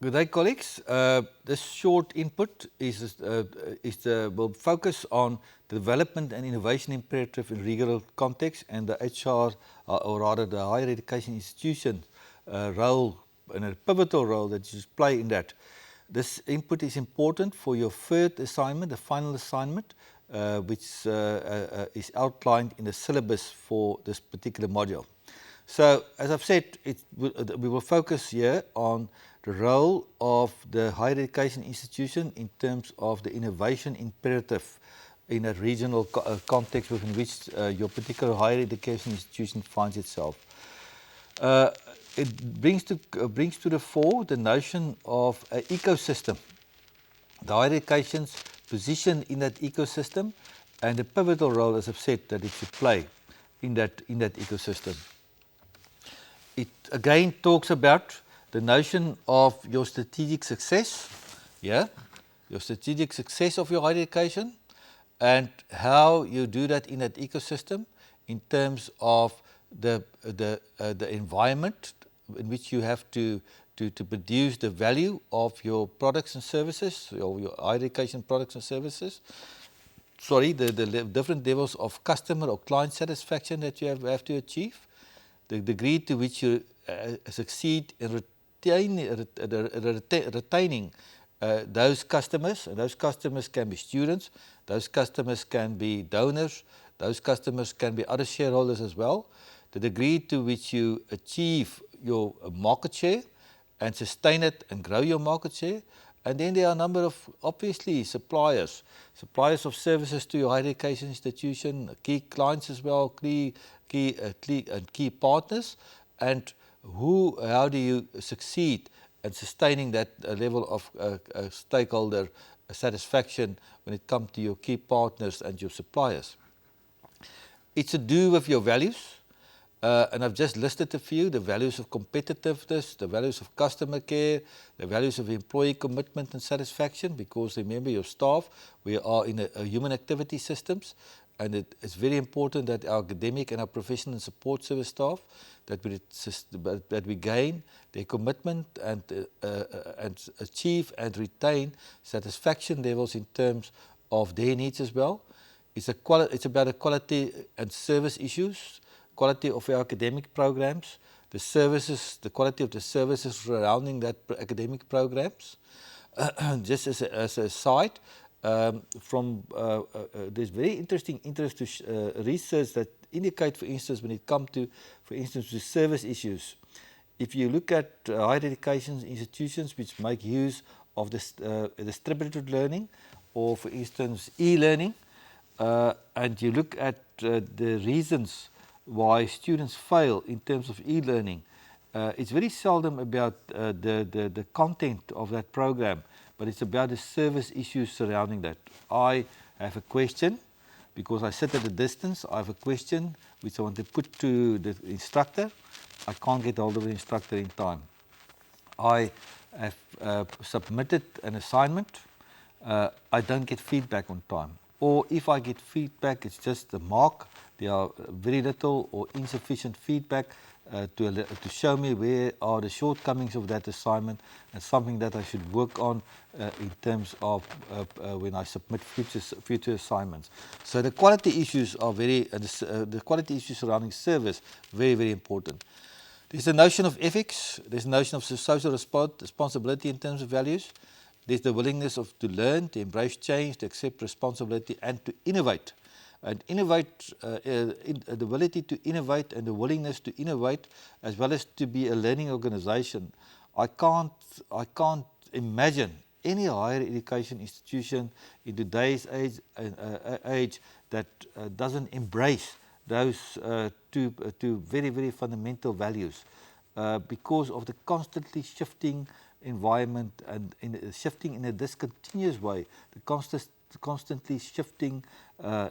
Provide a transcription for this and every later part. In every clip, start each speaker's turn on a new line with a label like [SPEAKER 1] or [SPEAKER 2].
[SPEAKER 1] Good day, colleagues. This short input will focus on the development and innovation imperative in regional context and the HR, or rather the higher education institution role and a pivotal role that you play in that. This input is important for your third assignment, the final assignment, which is outlined in the syllabus for this particular module. So, as I've said, we will focus here on the role of the higher education institution in terms of the innovation imperative in a regional context within which your particular higher education institution finds itself. It brings to the fore the notion of an ecosystem, the higher education's position in that ecosystem, and the pivotal role, as I've said, that it should play in that ecosystem. It again talks about the notion of your strategic success, your strategic success of your higher education, and how you do that in that ecosystem in terms of the environment in which you have to produce the value of your products and services, or your higher education products and services. The different levels of customer or client satisfaction that you have to achieve, the degree to which you succeed in retaining those customers, and those customers can be students, those customers can be donors, those customers can be other shareholders as well, the degree to which you achieve your market share and sustain it and grow your market share. And then there are a number of, obviously, suppliers of services to your higher education institution, key clients as well, key partners, and how do you succeed at sustaining that level of stakeholder satisfaction when it comes to your key partners and your suppliers. It's to do with your values, and I've just listed a few: the values of competitiveness, the values of customer care, the values of employee commitment and satisfaction, because remember, your staff, we are in a human activity systems, and it's very important that our academic and our professional and support service staff, that we gain their commitment and achieve and retain satisfaction levels in terms of their needs as well. It's about the quality and service issues, quality of our academic programs, the quality of the services surrounding that academic programs. Just as a side, there's very interesting research that indicate, for instance, when it comes to, the service issues. If you look at higher education institutions which make use of distributed learning, or for instance e-learning, and you look at the reasons why students fail in terms of e-learning, it's very seldom about the content of that program, but it's about the service issues surrounding that. I have a question, because I sit at a distance, I have a question which I want to put to the instructor. I can't get hold of the instructor in time. I have submitted an assignment, I don't get feedback on time. Or if I get feedback, it's just a mark. There are very little or insufficient feedback to show me where are the shortcomings of that assignment, and something that I should work on in terms of when I submit future assignments. So the quality issues are the quality issues surrounding service, very, very important. There's the notion of ethics, there's the notion of social responsibility in terms of values. There's the willingness to learn, to embrace change, to accept responsibility, and to innovate. And innovate, the ability to innovate and the willingness to innovate, as well as to be a learning organization. I can't imagine any higher education institution in today's age that doesn't embrace those two very, very fundamental values, because of the constantly shifting environment, and shifting in a discontinuous way, the constantly shifting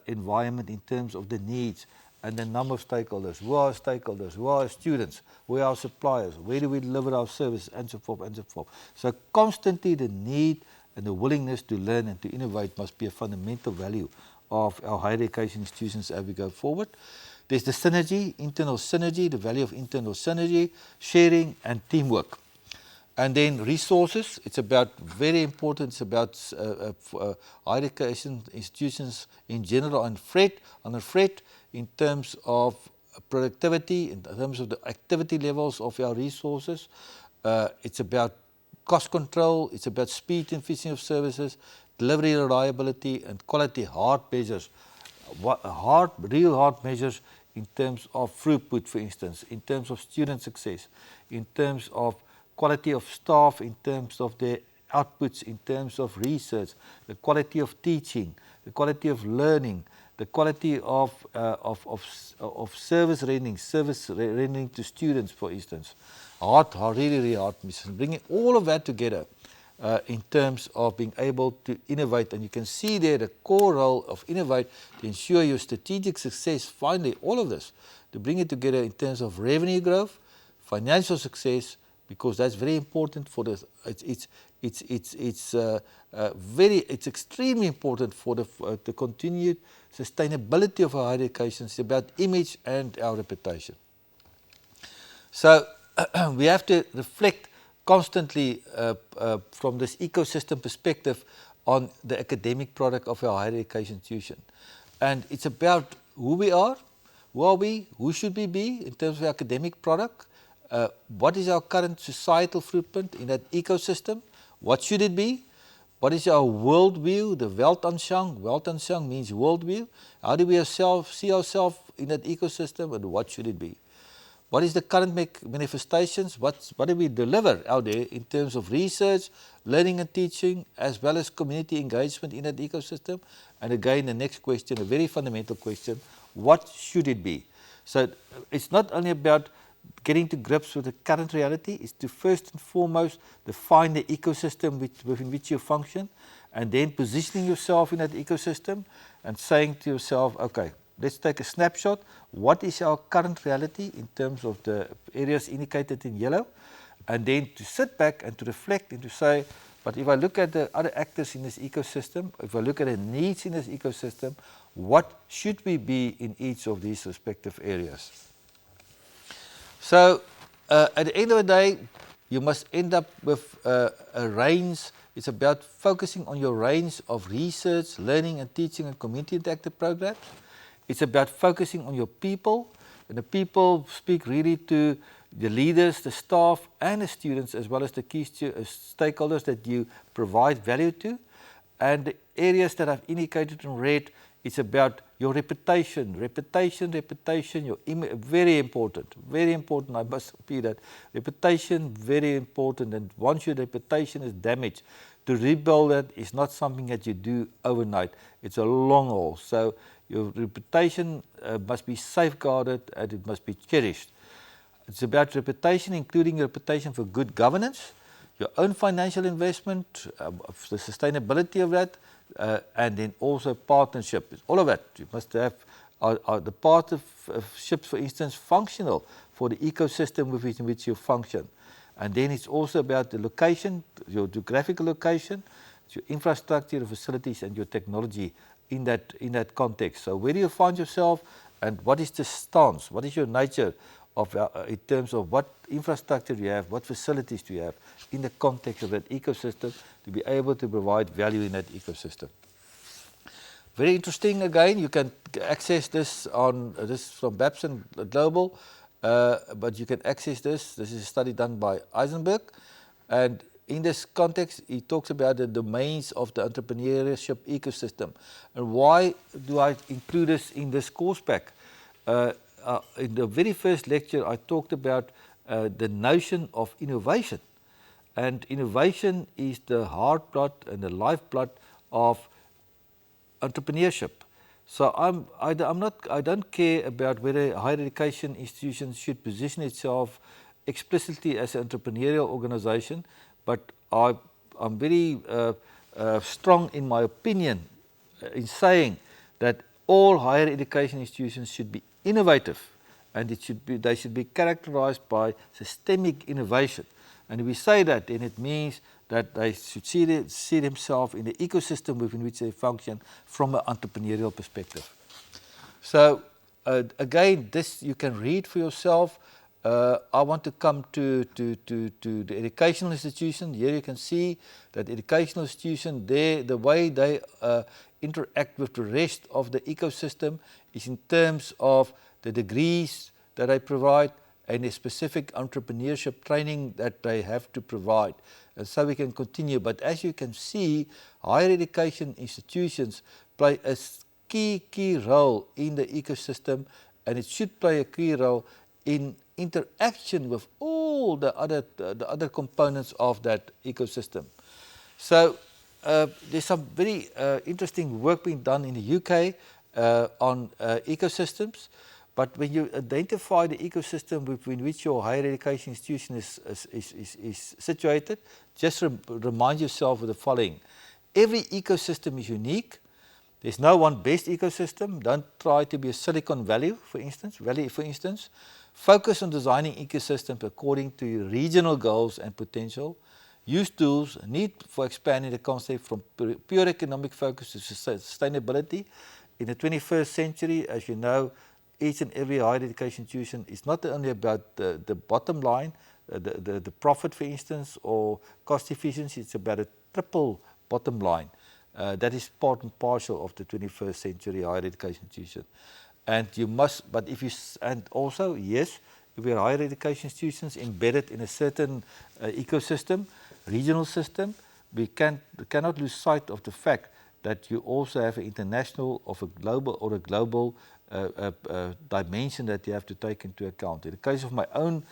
[SPEAKER 1] environment in terms of the needs and the number of stakeholders. Who are our stakeholders? Who are our students? Who are our suppliers? Where do we deliver our service? And so forth, and so forth. So constantly the need and the willingness to learn and to innovate must be a fundamental value of our higher education institutions as we go forward. There's the synergy, internal synergy, the value of internal synergy, sharing and teamwork. And then resources, it's about very important, it's about higher education institutions in general on a threat in terms of productivity, in terms of the activity levels of our resources. It's about cost control, it's about speed and efficiency of services, delivery reliability and quality hard measures, real hard measures in terms of throughput, for instance, in terms of student success, in terms of quality of staff, in terms of their outputs, in terms of research, the quality of teaching, the quality of learning, the quality of service rendering to students, for instance. Really hard missions. Bringing all of that together in terms of being able to innovate. And you can see there the core role of innovate to ensure your strategic success, finally, all of this, to bring it together in terms of revenue growth, financial success, because that's very important for the, it's extremely important for the continued sustainability of our higher education. It's about image and our reputation. So we have to reflect constantly from this ecosystem perspective on the academic product of our higher education institution. And it's about who we are, who should we be in terms of academic product, what is our current societal footprint in that ecosystem, what should it be, what is our worldview, the Weltanschauung means worldview, how do we see ourselves in that ecosystem and what should it be. What is the current manifestations? What do we deliver out there in terms of research, learning and teaching, as well as community engagement in that ecosystem? And again, the next question, a very fundamental question, what should it be? So it's not only about getting to grips with the current reality, it's to first and foremost define the ecosystem within which you function, and then positioning yourself in that ecosystem and saying to yourself, okay, let's take a snapshot. What is our current reality in terms of the areas indicated in yellow? And then to sit back and to reflect and to say, but if I look at the other actors in this ecosystem, if I look at the needs in this ecosystem, what should we be in each of these respective areas? So at the end of the day, you must end up with a range. It's about focusing on your range of research, learning and teaching and community interactive programs. It's about focusing on your people, and the people speak really to the leaders, the staff and the students, as well as the key stakeholders that you provide value to. And the areas that I've indicated in red, it's about your reputation, your image, very important, I must repeat that. Reputation, very important, and once your reputation is damaged, to rebuild it is not something that you do overnight. It's a long haul. So your reputation must be safeguarded and it must be cherished. It's about reputation, including your reputation for good governance, your own financial investment, the sustainability of that, and then also partnership. All of that. You must have the partnerships, for instance, functional for the ecosystem within which you function. And then it's also about the location, your geographical location, your infrastructure, your facilities, and your technology in that context. So where do you find yourself, and what is the stance? What is your nature of in terms of what infrastructure you have, what facilities do you have in the context of that ecosystem to be able to provide value in that ecosystem? Very interesting. Again, you can access this on this from Babson Global, but you can access this. This is a study done by Eisenberg, and in this context, he talks about the domains of the entrepreneurship ecosystem. And why do I include this in this course pack? In the very first lecture, I talked about the notion of innovation. And innovation is the heartblood and the lifeblood of entrepreneurship. So I don't care about whether higher education institutions should position itself explicitly as an entrepreneurial organization, but I'm very strong in my opinion in saying that all higher education institutions should be innovative, and they should be characterized by systemic innovation. And if we say that, then it means that they should see themselves in the ecosystem within which they function from an entrepreneurial perspective. So again, this you can read for yourself. I want to come to the educational institution. Here you can see that educational institution, the way they interact with the rest of the ecosystem is in terms of the degrees that they provide and a specific entrepreneurship training that they have to provide. And so we can continue. But as you can see, higher education institutions play a key role in the ecosystem, and it should play a key role in interaction with all the other components of that ecosystem. So there's some very interesting work being done in the UK on ecosystems. But when you identify the ecosystem within which your higher education institution is situated, just remind yourself of the following. Every ecosystem is unique. There's no one best ecosystem. Don't try to be a Silicon Valley, for instance. Focus on designing ecosystems according to your regional goals and potential. Use tools, need for expanding the concept from pure economic focus to sustainability. In the 21st century, as you know, each and every higher education institution is not only about the bottom line, the profit, for instance, or cost efficiency, it's about a triple bottom line. That is part and parcel of the 21st century higher education institution. And you must, but if you, and also, yes, if we are higher education institutions embedded in a certain ecosystem, regional system, we cannot lose sight of the fact that you also have an international or a global dimension that you have to take into account. In the case of my own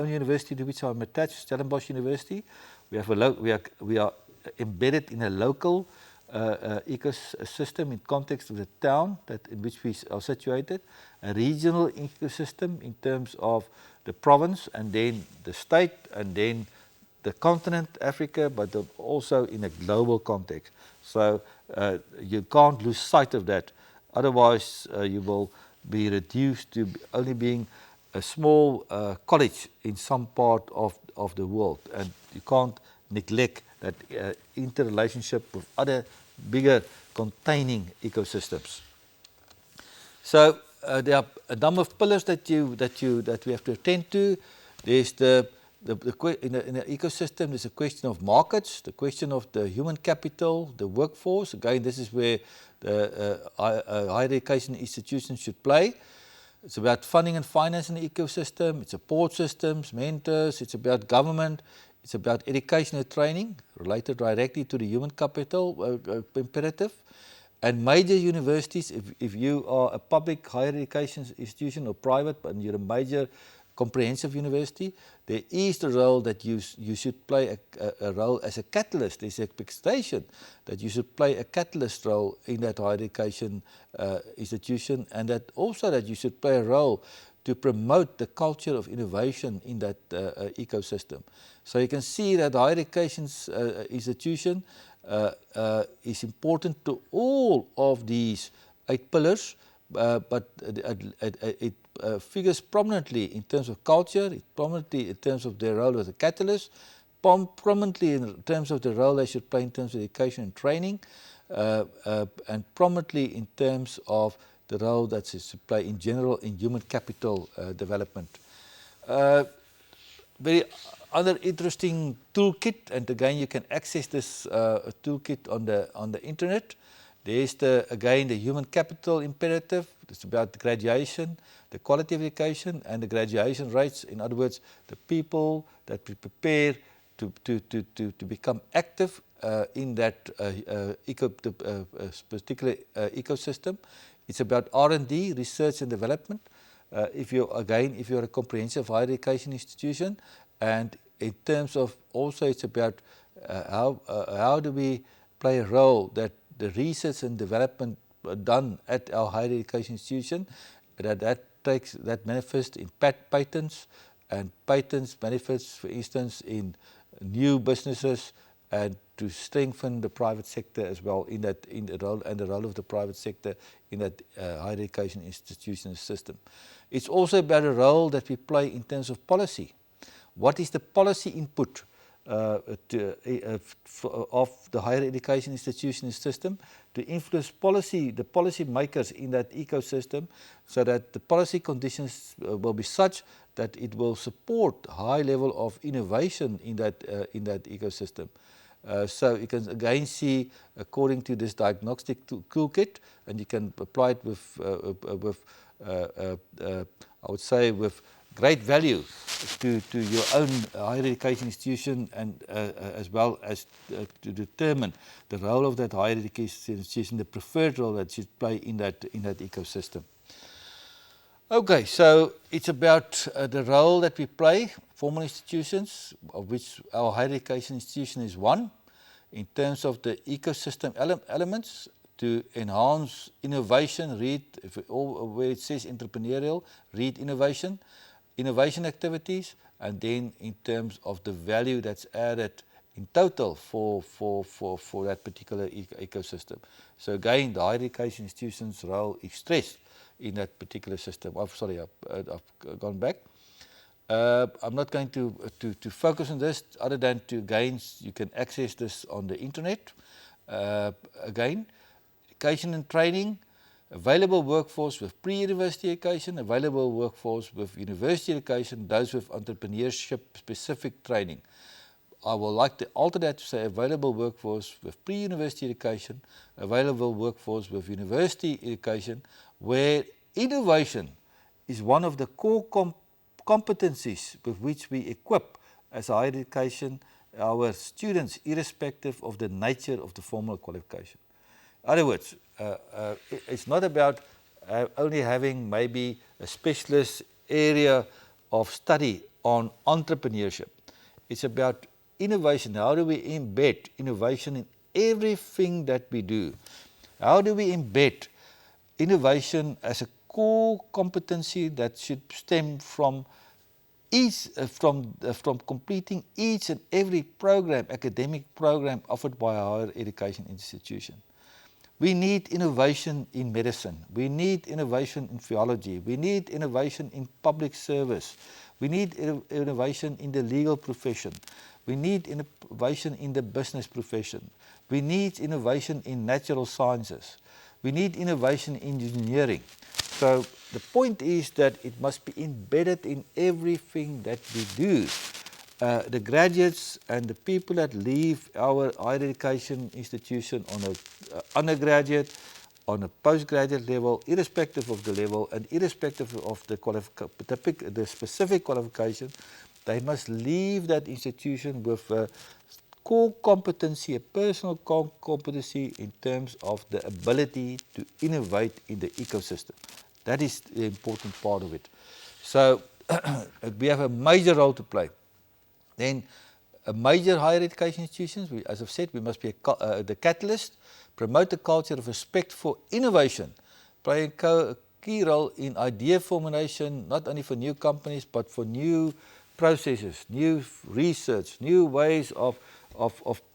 [SPEAKER 1] university to which I'm attached, Stellenbosch University, we are embedded in a local ecosystem in context of the town in which we are situated, a regional ecosystem in terms of the province and then the state and then the continent, Africa, but also in a global context. So you can't lose sight of that. Otherwise, you will be reduced to only being a small college in some part of the world. And you can't neglect that interrelationship with other bigger containing ecosystems. So there are a number of pillars that we have to attend to. There's in an ecosystem, there's a question of markets, the question of the human capital, the workforce. Again, this is where the higher education institutions should play. It's about funding and financing the ecosystem. It's support systems, mentors. It's about government. It's about educational training related directly to the human capital imperative. And major universities, if you are a public higher education institution or private, but you're a major comprehensive university, there is the role that you should play a role as a catalyst. There's an expectation that you should play a catalyst role in that higher education institution, and that also that you should play a role to promote the culture of innovation in that ecosystem. So you can see that higher education institution is important to all of these 8 pillars, but it figures prominently in terms of culture, prominently in terms of their role as a catalyst, prominently in terms of the role they should play in terms of education and training, and prominently in terms of the role that is to play in general in human capital development. Very other interesting toolkit, and again you can access this toolkit on the internet. There's again the human capital imperative. It's about graduation, the quality of education, and the graduation rates. In other words, the people that we prepare to become active in that particular ecosystem. It's about R&D, research and development. If you're a comprehensive higher education institution, and in terms of also it's about how do we play a role that the research and development done at our higher education institution, that manifests in patents, and patents manifests, for instance, in new businesses, and to strengthen the private sector as well in the role of the private sector in that higher education institution system. It's also about a role that we play in terms of policy. What is the policy input of the higher education institution system to influence the policy makers in that ecosystem, so that the policy conditions will be such that it will support high level of innovation in that ecosystem. So you can again see, according to this diagnostic toolkit, and you can apply it with I would say with great value to your own higher education institution, and as well as to determine the role of that higher education institution, the preferred role that it should play in that ecosystem. Okay, so it's about the role that we play, formal institutions, of which our higher education institution is one, in terms of the ecosystem elements to enhance innovation. Read, where it says entrepreneurial, read innovation activities, and then in terms of the value that's added in total for that particular ecosystem. So again, the higher education institution's role is stressed in that particular system. I've gone back. I'm not going to focus on this, other than to again, you can access this on the internet. Again, education and training, available workforce with pre-university education, available workforce with university education, those with entrepreneurship specific training. I would like to alter that to say available workforce with pre-university education, available workforce with university education, where innovation is one of the core competencies with which we equip as higher education our students, irrespective of the nature of the formal qualification. In other words, it's not about only having maybe a specialist area of study on entrepreneurship. It's about innovation. How do we embed innovation in everything that we do? How do we embed innovation as a core competency that should stem from completing each and every program, academic program offered by a higher education institution? We need innovation in medicine. We need innovation in theology. We need innovation in public service. We need innovation in the legal profession. We need innovation in the business profession. We need innovation in natural sciences. We need innovation in engineering. So the point is that it must be embedded in everything that we do. The graduates and the people that leave our higher education institution on an undergraduate, on a postgraduate level, irrespective of the level and irrespective of the specific qualification, they must leave that institution with a core competency, a personal competency in terms of the ability to innovate in the ecosystem. That is the important part of it. So we have a major role to play. Then a major higher education institutions, as I've said, we must be the catalyst, promote a culture of respect for innovation, play a key role in idea formulation, not only for new companies, but for new processes, new research, new ways of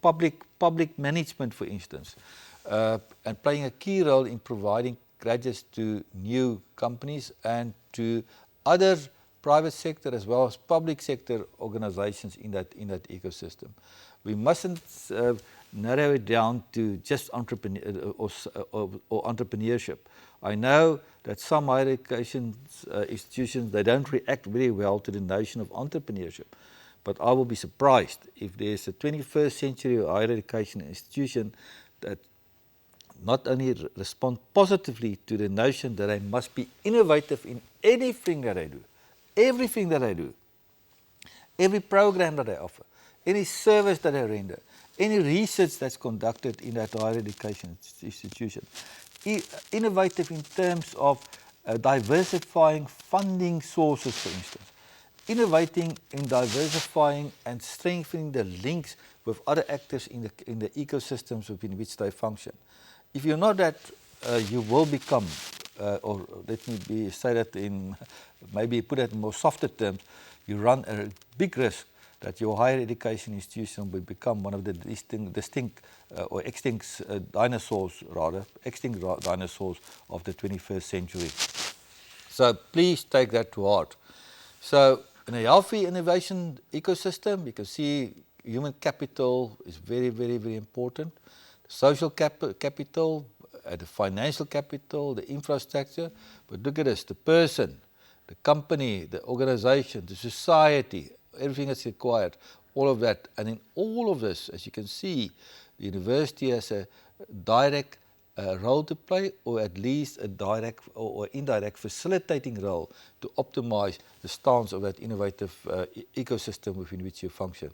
[SPEAKER 1] public management, for instance, and playing a key role in providing graduates to new companies and to other private sector as well as public sector organizations in that ecosystem. We mustn't narrow it down to just entrepreneurship. I know that some higher education institutions, they don't react very well to the notion of entrepreneurship. But I will be surprised if there's a 21st century higher education institution that not only respond positively to the notion that they must be innovative in anything that they do, everything that I do, every program that I offer, any service that I render, any research that's conducted in that higher education institution, innovative in terms of diversifying funding sources, for instance, innovating in diversifying and strengthening the links with other actors in the ecosystems within which they function. If you're not that, you will become, or let me say that in, maybe put it in more softer terms, you run a big risk that your higher education institution will become one of the extinct dinosaurs of the 21st century. So please take that to heart. So in a healthy innovation ecosystem, you can see human capital is very, very, very important. The social capital, the financial capital, the infrastructure. But look at this, the person, the company, the organization, the society, everything that's required, all of that. And in all of this, as you can see, the university has a direct role to play, or at least a direct or indirect facilitating role to optimize the stance of that innovative ecosystem within which you function.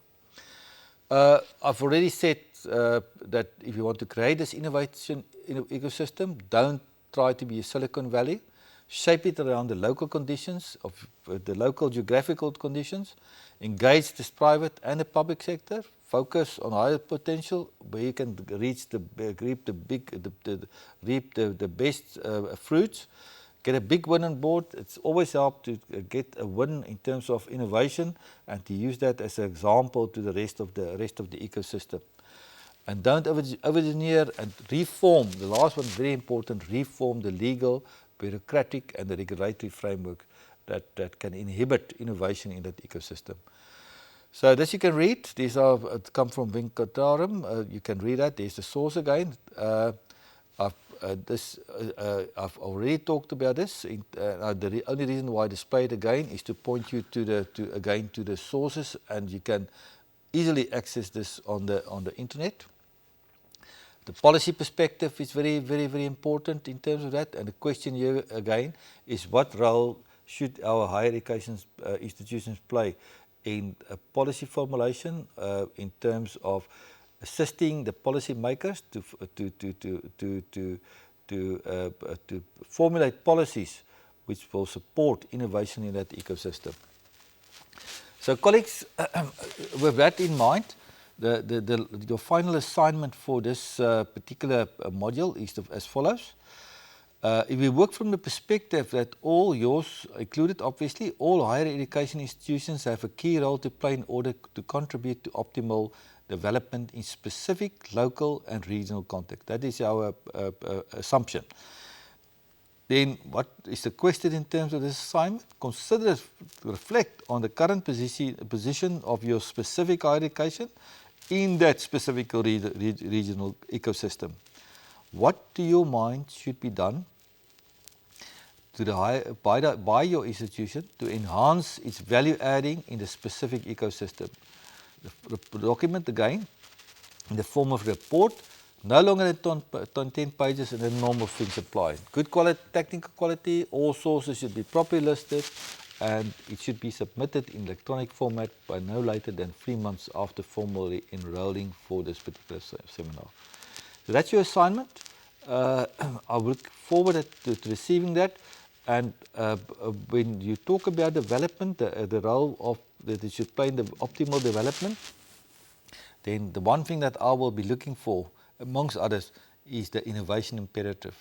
[SPEAKER 1] I've already said that if you want to create this innovation ecosystem, don't try to be a Silicon Valley. Shape it around the local conditions, of the local geographical conditions. Engage this private and the public sector. Focus on higher potential where you can reap the best fruits. Get a big win on board. It's always helped to get a win in terms of innovation and to use that as an example to the rest of the ecosystem. And don't over-engineer and reform. The last one, very important, reform the legal, bureaucratic and the regulatory framework that can inhibit innovation in that ecosystem. So this you can read. These are come from Venkataram. You can read that. There's the source again. I've already talked about this. The only reason why I display it again is to point you to the sources, and you can easily access this on the internet. The policy perspective is very, very, very important in terms of that. And the question here again is, what role should our higher education institutions play in policy formulation in terms of assisting the policy makers to formulate policies which will support innovation in that ecosystem. So colleagues, with that in mind, your final assignment for this particular module is as follows. If we work from the perspective that all yours included, obviously, all higher education institutions have a key role to play in order to contribute to optimal development in specific local and regional context. That is our assumption. Then what is the question in terms of this assignment? Consider, reflect on the current position of your specific higher education in that specific regional ecosystem. What to your mind should be done by your institution to enhance its value adding in the specific ecosystem? The document again in the form of report, no longer than 10 pages, and the normal things apply. Good quality, technical quality, all sources should be properly listed, and it should be submitted in electronic format by no later than 3 months after formally enrolling for this particular seminar. So that's your assignment. I look forward to receiving that. And when you talk about development, the role of that it should play in the optimal development, then the one thing that I will be looking for, amongst others, is the innovation imperative.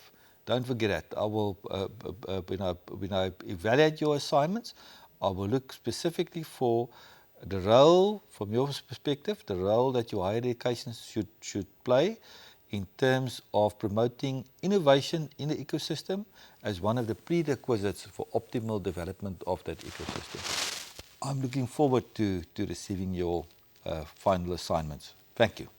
[SPEAKER 1] Don't forget that. I will, when I evaluate your assignments, I will look specifically for the role, from your perspective, the role that your higher education should play in terms of promoting innovation in the ecosystem as one of the prerequisites for optimal development of that ecosystem. I'm looking forward to receiving your final assignments. Thank you.